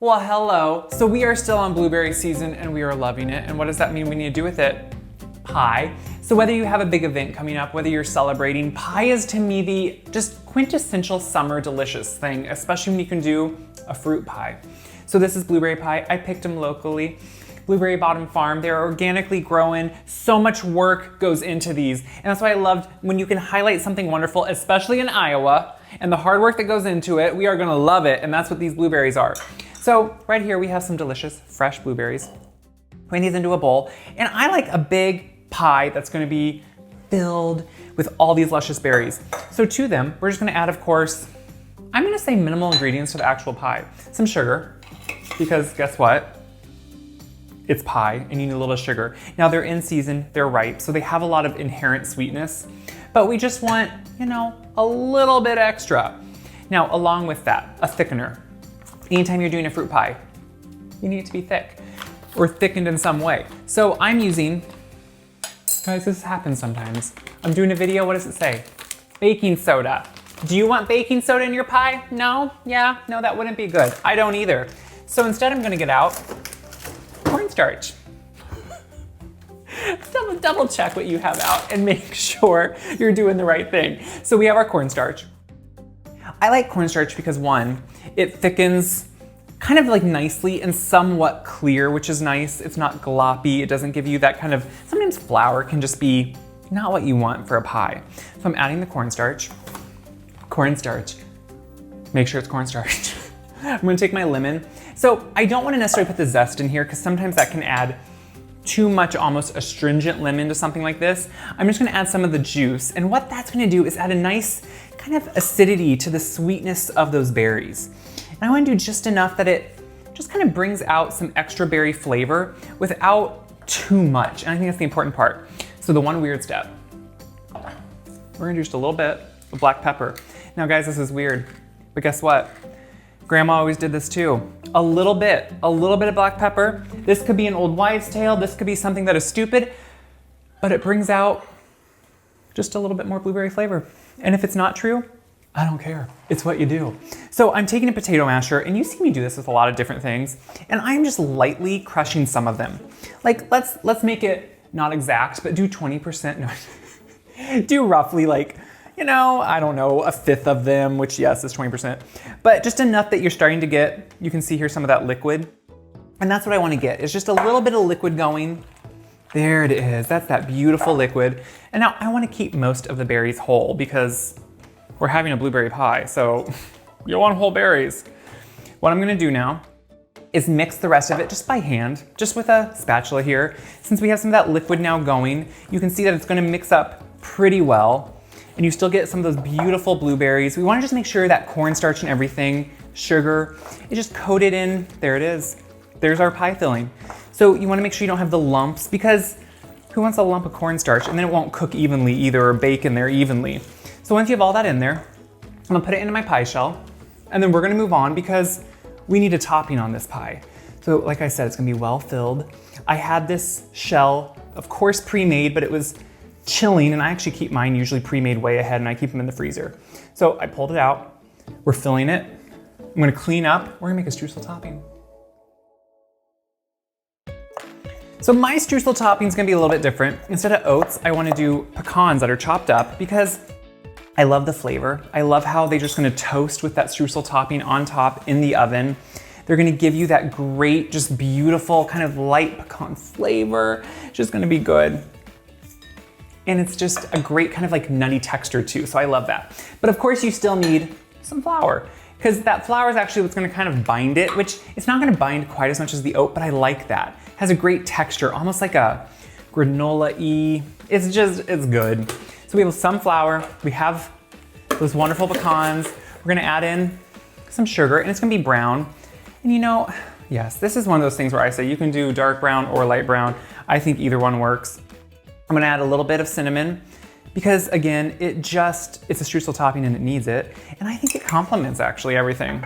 Well, hello. So we are still on blueberry season and we are loving it. And what does that mean we need to do with it? Pie. So whether you have a big event coming up, whether you're celebrating, pie is to me the just quintessential summer delicious thing, especially when you can do a fruit pie. So this is blueberry pie. I picked them locally. Blueberry Bottom Farm. They're organically grown. So much work goes into these. And that's why I loved when you can highlight something wonderful, especially in Iowa, and the hard work that goes into it, we are gonna love it. And that's what these blueberries are. So right here we have some delicious fresh blueberries. Putting these into a bowl. And I like a big pie that's gonna be filled with all these luscious berries. So to them, we're just gonna add, of course, I'm gonna say minimal ingredients to the actual pie. Some sugar, because guess what? It's pie and you need a little sugar. Now they're in season, they're ripe, so they have a lot of inherent sweetness, but we just want, a little bit extra. Now, along with that, a thickener. Anytime you're doing a fruit pie, you need it to be thick or thickened in some way. So I'm using, guys, this happens sometimes. I'm doing a video, what does it say? Baking soda. Do you want baking soda in your pie? No? Yeah? No, that wouldn't be good. I don't either. So instead I'm gonna get out cornstarch. Double check what you have out and make sure you're doing the right thing. So we have our cornstarch. I like cornstarch because one, it thickens kind of like nicely and somewhat clear, which is nice. It's not gloppy. It doesn't give you that kind of, sometimes flour can just be not what you want for a pie. So I'm adding the cornstarch. Make sure it's cornstarch. I'm gonna take my lemon. So I don't wanna necessarily put the zest in here because sometimes that can add too much, almost astringent lemon to something like this. I'm just gonna add some of the juice. And what that's gonna do is add a nice kind of acidity to the sweetness of those berries. And I wanna do just enough that it just kind of brings out some extra berry flavor without too much. And I think that's the important part. So the one weird step, we're gonna do just a little bit of black pepper. Now guys, this is weird, but guess what? Grandma always did this too. A little bit of black pepper. This could be an old wives' tale. This could be something that is stupid, but it brings out just a little bit more blueberry flavor. And if it's not true, I don't care. It's what you do. So I'm taking a potato masher, and you see me do this with a lot of different things, and I'm just lightly crushing some of them. Like, let's make it not exact, but do 20%. No, do roughly like, I don't know, a fifth of them, which yes, is 20%, but just enough that you're starting to get, you can see here some of that liquid. And that's what I want to get, is just a little bit of liquid going. There it is, that's that beautiful liquid. And now I want to keep most of the berries whole because we're having a blueberry pie, so you want whole berries. What I'm gonna do now is mix the rest of it just by hand, just with a spatula here. Since we have some of that liquid now going, you can see that it's gonna mix up pretty well. And you still get some of those beautiful blueberries. We wanna just make sure that cornstarch and everything, sugar, is just coated in, there it is. There's our pie filling. So you wanna make sure you don't have the lumps because who wants a lump of cornstarch and then it won't cook evenly either or bake in there evenly. So once you have all that in there, I'm gonna put it into my pie shell and then we're gonna move on because we need a topping on this pie. So like I said, it's gonna be well filled. I had this shell, of course pre-made, but it was chilling, and I actually keep mine usually pre-made way ahead and I keep them in the freezer. So I pulled it out, we're filling it. I'm gonna clean up, we're gonna make a streusel topping. So my streusel topping is gonna be a little bit different. Instead of oats, I wanna do pecans that are chopped up because I love the flavor. I love how they're just gonna toast with that streusel topping on top in the oven. They're gonna give you that great, just beautiful kind of light pecan flavor. It's just gonna be good. And it's just a great kind of like nutty texture too, so I love that. But of course you still need some flour because that flour is actually what's gonna kind of bind it, which it's not gonna bind quite as much as the oat, but I like that. It has a great texture, almost like a granola-y. It's good. So we have some flour, we have those wonderful pecans. We're gonna add in some sugar and it's gonna be brown. And yes, this is one of those things where I say you can do dark brown or light brown. I think either one works. I'm gonna add a little bit of cinnamon because again, it's a streusel topping and it needs it. And I think it complements actually everything.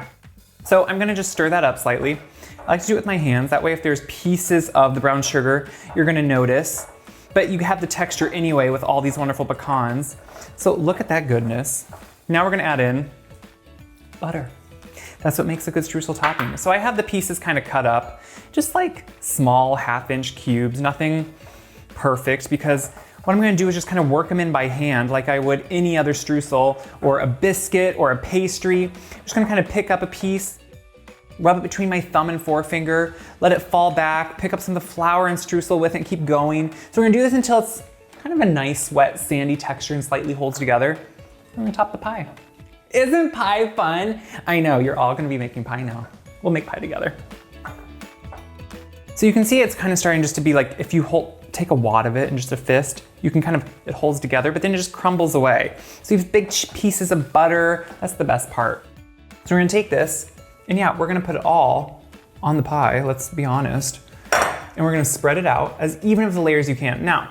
So I'm gonna just stir that up slightly. I like to do it with my hands. That way if there's pieces of the brown sugar, you're gonna notice. But you have the texture anyway with all these wonderful pecans. So look at that goodness. Now we're gonna add in butter. That's what makes a good streusel topping. So I have the pieces kind of cut up, just like small 1/2-inch cubes, nothing perfect, because what I'm gonna do is just kind of work them in by hand like I would any other streusel or a biscuit or a pastry. I'm just gonna kind of pick up a piece, rub it between my thumb and forefinger, let it fall back, pick up some of the flour and streusel with it and keep going. So we're gonna do this until it's kind of a nice, wet, sandy texture and slightly holds together. I'm gonna top the pie. Isn't pie fun? I know, you're all gonna be making pie now. We'll make pie together. So you can see it's kind of starting just to be like, if you take a wad of it and just a fist, you can kind of, it holds together, but then it just crumbles away. So you have big pieces of butter. That's the best part. So we're gonna take this, and yeah, we're gonna put it all on the pie, let's be honest. And we're gonna spread it out as even of the layers you can. Now,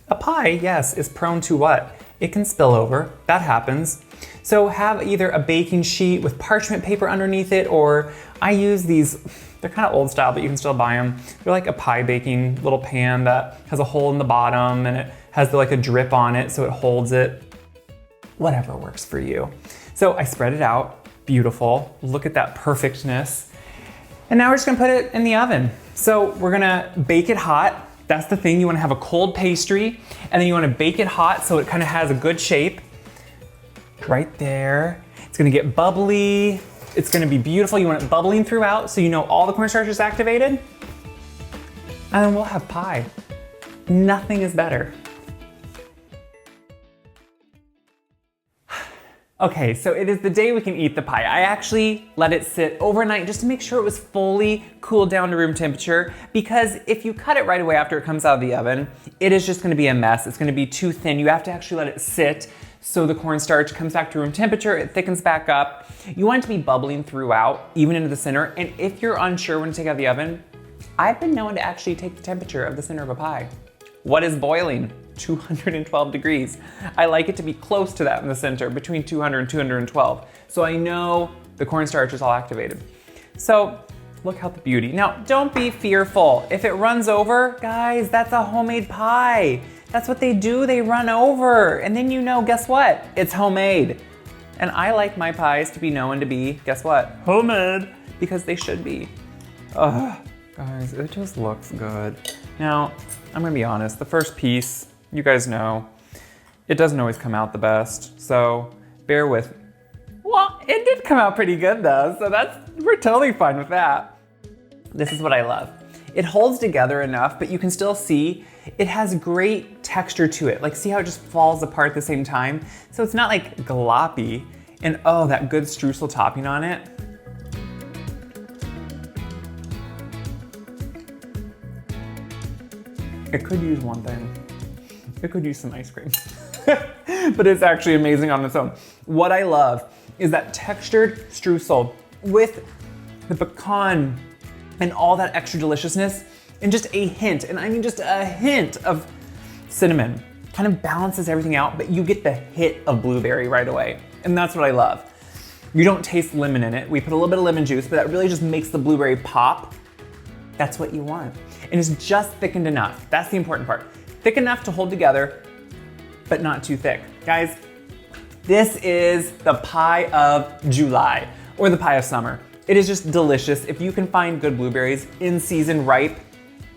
a pie, yes, is prone to what? It can spill over, that happens. So have either a baking sheet with parchment paper underneath it, or I use these, they're kind of old style, but you can still buy them. They're like a pie baking little pan that has a hole in the bottom and it has like a drip on it so it holds it. Whatever works for you. So I spread it out, beautiful. Look at that perfectness. And now we're just gonna put it in the oven. So we're gonna bake it hot. That's the thing, you wanna have a cold pastry and then you wanna bake it hot so it kind of has a good shape. Right there. It's gonna get bubbly. It's gonna be beautiful. You want it bubbling throughout so you know all the cornstarch is activated. And then we'll have pie. Nothing is better. Okay, so it is the day we can eat the pie. I actually let it sit overnight just to make sure it was fully cooled down to room temperature, because if you cut it right away after it comes out of the oven, it is just gonna be a mess. It's gonna be too thin. You have to actually let it sit so the cornstarch comes back to room temperature, it thickens back up. You want it to be bubbling throughout, even into the center. And if you're unsure when to take out of the oven, I've been known to actually take the temperature of the center of a pie. What is boiling? 212 degrees. I like it to be close to that in the center, between 200 and 212. So I know the cornstarch is all activated. So look how the beauty. Now, don't be fearful. If it runs over, guys, that's a homemade pie. That's what they do, they run over. And then you know, guess what? It's homemade. And I like my pies to be known to be, guess what? Homemade, because they should be. Ugh, guys, it just looks good. Now, I'm gonna be honest, the first piece, you guys know, it doesn't always come out the best, so bear with me. Well, it did come out pretty good though, so we're totally fine with that. This is what I love. It holds together enough, but you can still see it has great texture to it. Like, see how it just falls apart at the same time? So it's not like gloppy, and oh, that good streusel topping on it. It could use one thing. It could use some ice cream. But it's actually amazing on its own. What I love is that textured streusel with the pecan and all that extra deliciousness, and just a hint, and I mean just a hint of cinnamon. Kind of balances everything out, but you get the hit of blueberry right away. And that's what I love. You don't taste lemon in it. We put a little bit of lemon juice, but that really just makes the blueberry pop. That's what you want. And it's just thickened enough. That's the important part. Thick enough to hold together, but not too thick. Guys, this is the pie of July, or the pie of summer. It is just delicious. If you can find good blueberries in season, ripe,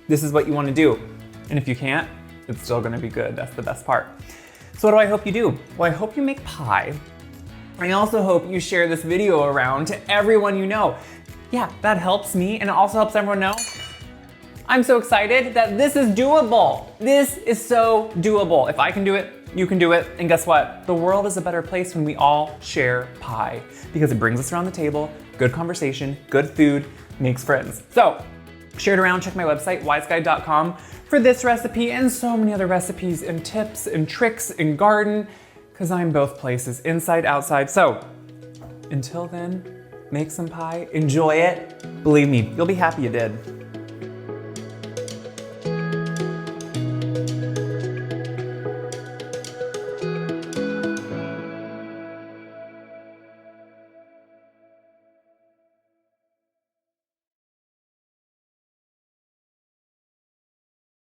this is what you want to do. And if you can't, it's still gonna be good. That's the best part. So what do I hope you do? Well, I hope you make pie. I also hope you share this video around to everyone you know. Yeah, that helps me, and it also helps everyone know I'm so excited that this is doable. This is so doable. If I can do it, you can do it. And guess what? The world is a better place when we all share pie, because it brings us around the table, good conversation, good food, makes friends. So share it around, check my website, wiseguide.com, for this recipe and so many other recipes and tips and tricks and garden, because I'm both places, inside, outside. So until then, make some pie, enjoy it. Believe me, you'll be happy you did.